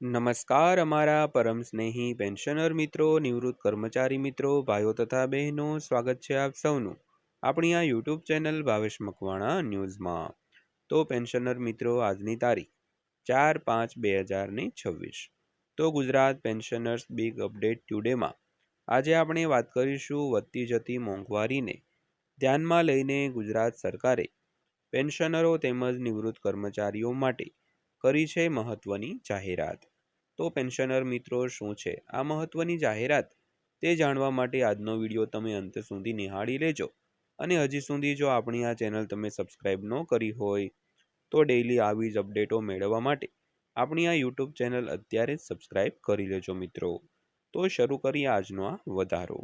નમસ્કાર અમારા પરમ સ્નેહી પેન્શનર મિત્રો, નિવૃત્ત કર્મચારી મિત્રો, ભાઈઓ તથા બહેનો, સ્વાગત છે આપ સૌનું આપણી આ યુટ્યુબ ચેનલ ભાવેશ મકવાણા ન્યૂઝમાં। તો પેન્શનર મિત્રો, આજની તારીખ 4/5/2026। તો ગુજરાત પેન્શનર્સ બિગ અપડેટ ટુડેમાં આજે આપણે વાત કરીશું વધતી જતી મોંઘવારીને ધ્યાનમાં લઈને ગુજરાત સરકારે પેન્શનરો તેમજ નિવૃત્ત કર્મચારીઓ માટે કરી છે મહત્વની જાહેરાત। તો પેન્શનર મિત્રો, શું છે આ મહત્વની જાહેરાત તે જાણવા માટે આજનો વિડીયો તમે અંત સુધી નિહાળી લેજો। અને હજી સુધી જો આપણી આ ચેનલ તમે સબસ્ક્રાઇબ ન કરી હોય તો ડેઈલી આવી જ અપડેટો મેળવવા માટે આપણી આ યુટ્યુબ ચેનલ અત્યારે જ સબસ્ક્રાઇબ કરી લેજો મિત્રો। તો શરૂ કરીએ આજનો આ વધારો।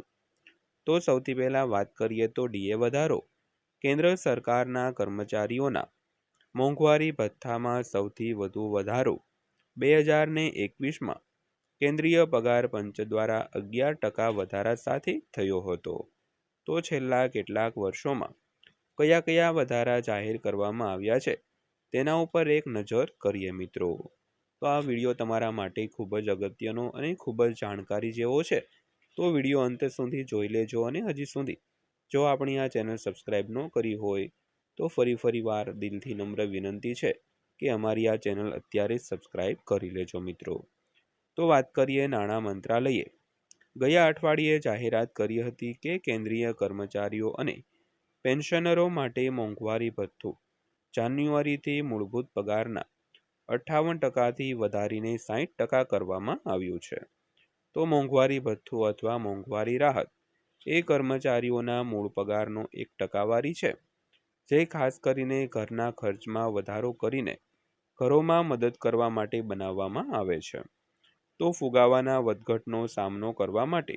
તો સૌથી પહેલાં વાત કરીએ તો ડીએ વધારો। કેન્દ્ર સરકારના કર્મચારીઓના મોંઘવારી ભથ્થામાં સૌથી વધુ વધારો 2021માં કેન્દ્રીય પગાર પંચ દ્વારા 11% વધારા સાથે થયો હતો। તો છેલ્લા કેટલાક વર્ષોમાં કયા કયા વધારા જાહેર કરવામાં આવ્યા છે તેના ઉપર એક નજર કરીએ મિત્રો। તો આ વિડીયો તમારા માટે ખૂબ જ અગત્યનો અને ખૂબ જ જાણકારી જેવો છે, તો વિડીયો અંત સુધી જોઈ લેજો। અને હજી સુધી જો આપણી આ ચેનલ સબસ્ક્રાઇબ ન કરી હોય તો ફરી વાર દિલથી નમ્ર વિનંતી છે કે અમારી આ ચેનલ અત્યારે જ સબસ્ક્રાઇબ કરી લેજો મિત્રો। તો વાત કરીએ નાણાં મંત્રાલયે ગયા અઠવાડિયે જાહેરાત કરી હતી કે કેન્દ્રીય કર્મચારીઓ અને પેન્શનરો માટે મોંઘવારી ભથ્થું જાન્યુઆરીથી મૂળભૂત પગારના 58%થી વધારીને 60% કરવામાં આવ્યું છે। તો મોંઘવારી ભથ્થું અથવા મોંઘવારી રાહત એ કર્મચારીઓના મૂળ પગારનો 1% છે, જે ખાસ કરીને ઘરના ખર્ચમાં વધારો કરીને ઘરોમાં મદદ કરવા માટે બનાવવામાં આવે છે। તો ફુગાવાના વધઘટનો સામનો કરવા માટે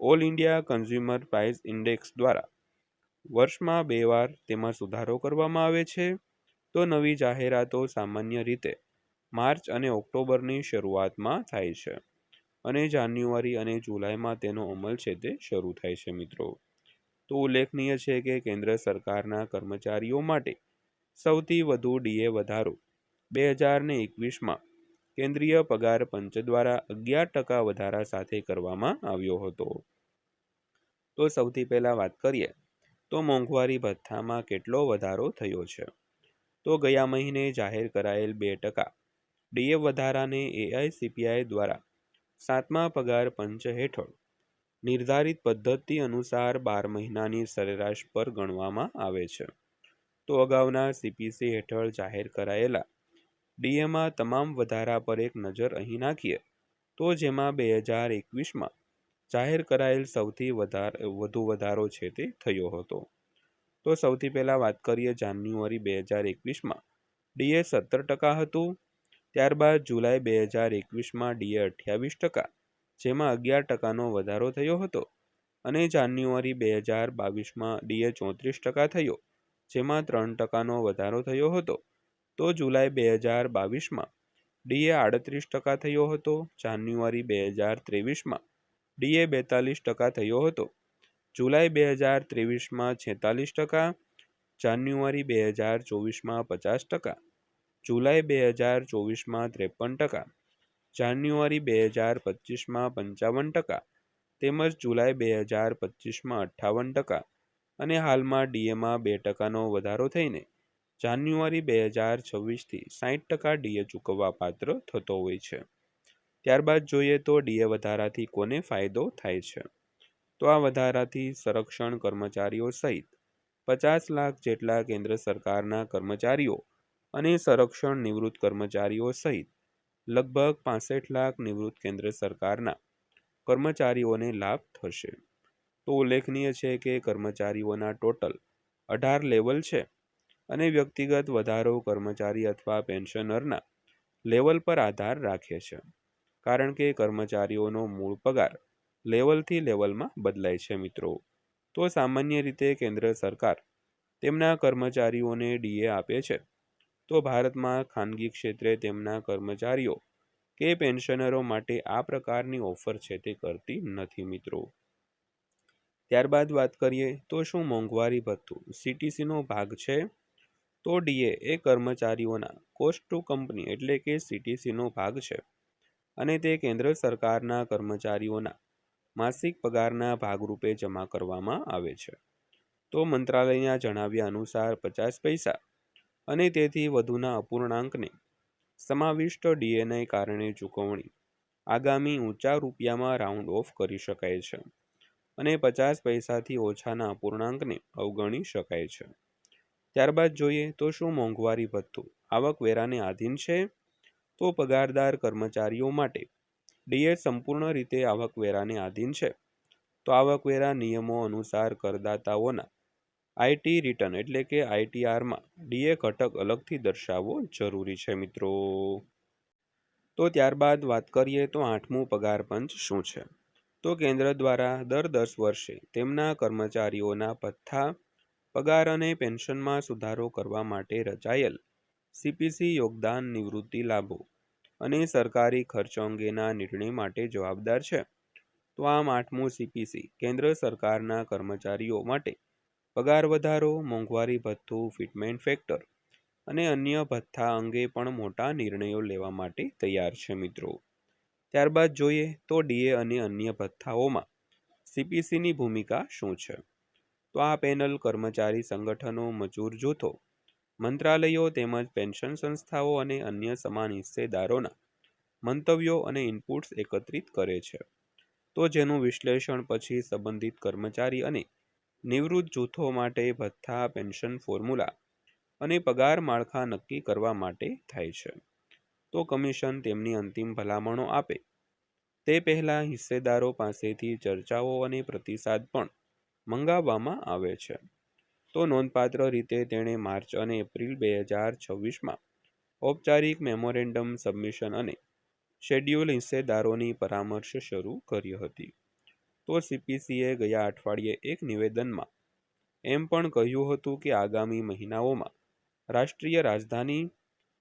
all India consumer price index દ્વારા વર્ષમાં 2 વાર તેમાં સુધારો કરવામાં આવે છે। તો નવી જાહેરાતો સામાન્ય રીતે માર્ચ અને ઓક્ટોબરની શરૂઆતમાં થાય છે અને જાન્યુઆરી અને જુલાઈમાં તેનો અમલ છે તે શરૂ થાય છે મિત્રો। તો ઉલ્લેખનીય છે કે કેન્દ્ર સરકારના કર્મચારીઓ માટે સૌથી વધુ ડીએ વધારો 2021માં કેન્દ્રીય પગાર પંચ દ્વારા 11% વધારા સાથે કરવામાં આવ્યો હતો। તો સૌથી પહેલા વાત કરીએ તો મોંઘવારી ભથ્થામાં કેટલો વધારો થયો છે। તો ગયા મહિને જાહેર કરાયેલ 2% ડીએ વધારાને એઆઈસીપીઆઈ દ્વારા 7મા પગાર પંચ હેઠળ નિર્ધારિત પદ્ધતિ અનુસાર 12 મહિનાની સરેરાશ પર ગણવામાં આવે છે। તો અગાઉના સીપીસી હેઠળ જાહેર કરાયેલા ડીએમાં તમામ વધારા પર એક નજર અહીં નાખીએ તો જેમાં 2021માં જાહેર કરાયેલ સૌથી વધુ વધારો છે તે થયો હતો। તો સૌથી પહેલાં વાત કરીએ જાન્યુઆરી 2021માં ડીએ 17% હતું। ત્યારબાદ જુલાઈ 2021માં ડીએ 28%, જેમાં 11%નો વધારો થયો હતો। અને જાન્યુઆરી 2022માં ડીએ 34% થયો, જેમાં 3%નો વધારો થયો હતો। તો જુલાઈ 2022માં ડીએ 38% થયો હતો। જાન્યુઆરી 2023માં ડીએ 42% થયો હતો। જુલાઈ 2023માં 46%, જાન્યુઆરી 2024માં 50%, જુલાઈ 2024માં 53%, જાન્યુઆરી 2025માં 55%, તેમજ જુલાઈ 2025માં 58%, અને હાલમાં ડીએમાં 2%નો વધારો થઈને જાન્યુઆરી 2026થી 60% ડીએ ચૂકવવા પાત્ર થતો હોય છે। ત્યારબાદ જોઈએ તો ડીએ વધારાથી કોને ફાયદો થાય છે। તો આ વધારાથી સંરક્ષણ કર્મચારીઓ સહિત 50 લાખ જેટલા કેન્દ્ર સરકારના કર્મચારીઓ અને સંરક્ષણ નિવૃત્ત કર્મચારીઓ સહિત લગભગ 65 લાખ નિવૃત્ત કેન્દ્ર સરકારના કર્મચારીઓને લાભ થશે। તો ઉલ્લેખનીય છે કે કર્મચારીઓના ટોટલ 18 લેવલ છે અને વ્યક્તિગત વધારો કર્મચારી અથવા પેન્શનરના લેવલ પર આધાર રાખે છે, કારણ કે કર્મચારીઓનો મૂળ પગાર લેવલથી લેવલમાં બદલાય છે મિત્રો। તો સામાન્ય રીતે કેન્દ્ર સરકાર તેમના કર્મચારીઓને ડીએ આપે છે, તો ભારતમાં ખાનગી ક્ષેત્રે તેમના કર્મચારીઓ કે પેન્શનરો માટે આ પ્રકારની ઓફર છે તે કરતી નથી મિત્રો। ત્યારબાદ વાત કરીએ તો શું મોંઘવારી ભથ્થું સીટીસીનો ભાગ છે। તો ડીએ એ કર્મચારીઓના કોસ્ટ ટુ કંપની એટલે કે સીટીસીનો ભાગ છે। અને તે કેન્દ્ર સરકારના કર્મચારીઓના માસિક પગારના ભાગરૂપે જમા કરવામાં આવે છે. તો મંત્રાલયના જણાવ્યા અનુસાર 50 પૈસા અને તેથી વધુના અપૂર્ણાંકને સમાવિષ્ટ ડીએને કારણે ચૂકવણી આગામી ઊંચા રૂપિયામાં રાઉન્ડ ઓફ કરી શકાય છે અને 50 પૈસાથી ઓછાના અપૂર્ણાંકને અવગણી શકાય છે. ત્યારબાદ જોઈએ તો શું મોંઘવારી ભથ્થું આવકવેરાને આધીન છે? તો પગારદાર કર્મચારીઓ માટે ડીએ સંપૂર્ણ રીતે આવકવેરાને આધીન છે. તો આવકવેરા નિયમો અનુસાર કરદાતાઓના આઈટી રિટર્ન એટલે કે આઈટીઆરમાં ડીએ ઘટક અલગથી દર્શાવવો જરૂરી છે મિત્રો. તો ત્યારબાદ વાત કરીએ તો 8મું પગાર પંચ શું છે? તો કેન્દ્ર દ્વારા દર 10 વર્ષે તેમના કર્મચારીઓના ભથ્થા, પગાર અને પેન્શનમાં સુધારો કરવા માટે રચાયેલ સીપીસી યોગદાન, નિવૃત્તિ લાભો અને સરકારી ખર્ચ અંગેના નિર્ણય માટે જવાબદાર છે. તો આમ 8મું સીપીસી કેન્દ્ર સરકારના કર્મચારીઓ માટે પગાર વધારો, મોંઘવારી ભથ્થું, ફિટમેન્ટ ફેક્ટર અને અન્ય ભથ્થા અંગે પણ મોટા નિર્ણયો લેવા માટે તૈયાર છે મિત્રો. ત્યારબાદ જોઈએ તો ડીએ અને અન્ય ભથ્થાઓમાં સીપીસીની ભૂમિકા શું છે? તો આ પેનલ કર્મચારી સંગઠનો, મજૂર જૂથો, મંત્રાલયો તેમજ પેન્શન સંસ્થાઓ અને અન્ય સમાન હિસ્સેદારોના મંતવ્યો અને ઇનપુટ્સ એકત્રિત કરે છે. તો જેનું વિશ્લેષણ પછી સંબંધિત કર્મચારી અને નિવૃત્ત જૂથો માટે ભથ્થા, પેન્શન ફોર્મ્યુલા અને પગાર માળખા નક્કી કરવા માટે થાય છે. તો કમિશન તેમની અંતિમ ભલામણો આપે તે પહેલાં હિસ્સેદારો પાસેથી ચર્ચાઓ અને પ્રતિસાદ પણ મંગાવવામાં આવે છે. તો નોંધપાત્ર રીતે તેણે માર્ચ અને એપ્રિલ 2026માં ઔપચારિક મેમોરેન્ડમ સબમિશન અને શેડ્યુલ હિસ્સેદારોની પરામર્શ શરૂ કરી હતી. તો સીપીસીએ ગયા અઠવાડિયે એક નિવેદનમાં એમ પણ કહ્યું હતું કે આગામી મહિનાઓમાં રાષ્ટ્રીય રાજધાની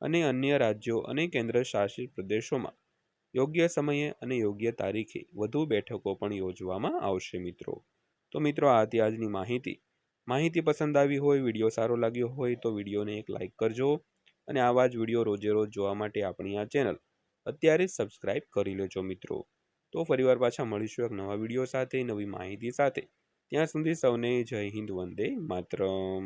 અને અન્ય રાજ્યો અને કેન્દ્રશાસિત પ્રદેશોમાં યોગ્ય સમયે અને યોગ્ય તારીખે વધુ બેઠકો પણ યોજવામાં આવશે મિત્રો. તો મિત્રો આ હતી આજની માહિતી પસંદ આવી હોય, વિડીયો સારો લાગ્યો હોય તો વિડીયોને એક લાઇક કરજો અને આવા જ વિડીયો રોજે રોજ જોવા માટે આપણી આ ચેનલ અત્યારે જ સબસ્ક્રાઇબ કરી લેજો મિત્રો. તો ફરીવાર પાછા મળીશું એક નવા વિડીયો સાથે, નવી માહિતી સાથે. ત્યાં સુધી સૌને જય હિન્દ, વંદે માતરમ.